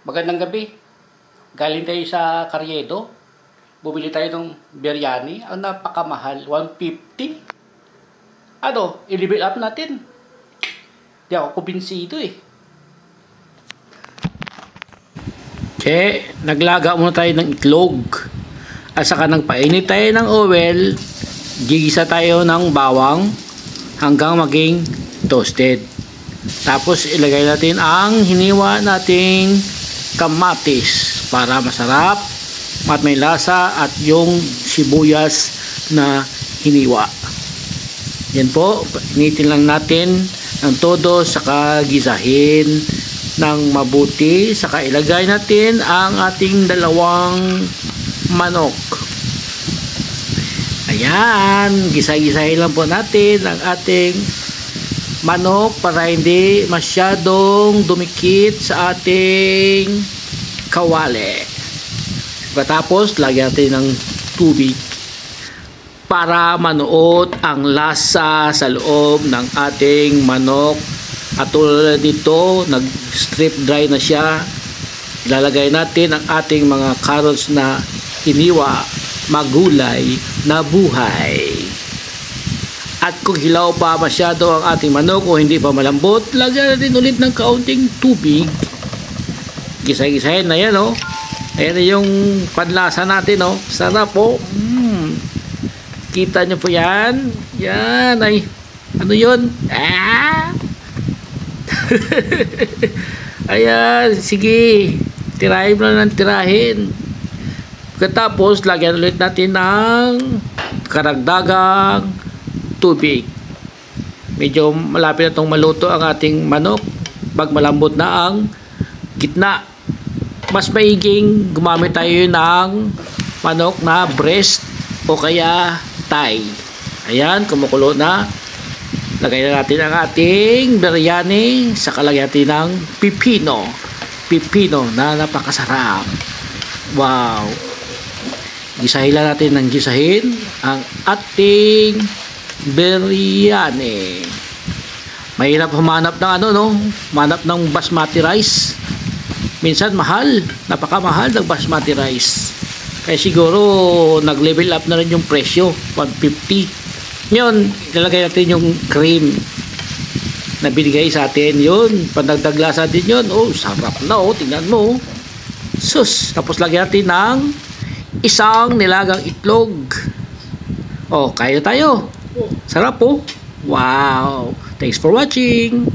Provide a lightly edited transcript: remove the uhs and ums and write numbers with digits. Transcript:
Magandang gabi. Galing tayo sa Carriedo. Bumili tayo ng biryani. Ang napakamahal, 150. I-level up natin. Di ako kumbinsido eh. Okay, naglaga muna tayo ng itlog. At saka nang painit tayo ng oil, gigisa tayo ng bawang hanggang maging toasted. Tapos ilagay natin ang hiniwa nating kamatis para masarap at may lasa, at yung sibuyas na hiniwa. Yan po, initin lang natin ng todo, saka gisahin ng mabuti, saka ilagay natin ang ating dalawang manok. Ayan, gisa-gisahin lang po natin ang ating manok para hindi masyadong dumikit sa ating kawali. Pagkatapos, lagyan natin ng tubig para manuot ang lasa sa loob ng ating manok. At tulad dito, nag-strip dry na siya. Ilalagay natin ang ating mga carrots na hiniwa, magulay na buhay. At kung hilaw pa masyado ang ating manok o hindi pa malambot, lagyan natin ulit ng kaunting tubig. Gisa-gisahin na yan, oh. Ayan na yung panlasa natin, oh. Sarap po. Kita nyo po yan. Yan ay, ano yun? Ayan, sige. Tirahin mo na ng tirahin. Pagkatapos, lagyan ulit natin ng karagdagang tubig. Medyo malapit na itong maluto ang ating manok. Pag malambot na ang gitna, mas maiging gumamit tayo ng manok na breast o kaya thigh. Ayan, kumukulo na. Lagay na natin ang ating biryani, saka lagyan natin ng pipino na napakasarap. Wow, gisahin lang natin ng gisahin ang ating biryani. Mahirap humanap ng manap ng basmati rice. Minsan mahal, napakamahal ng basmati rice. Kaya siguro nag-level up na rin yung presyo, 150. Ngayon, ilalagay natin yung cream na binigay sa atin. Yun, pandagdag lasa din yun. Oh, sarap na, oh, tingnan mo. Sus, tapos lagyan natin ng isang nilagang itlog. Oh, kaya tayo. Sarap po. Wow. Thanks for watching.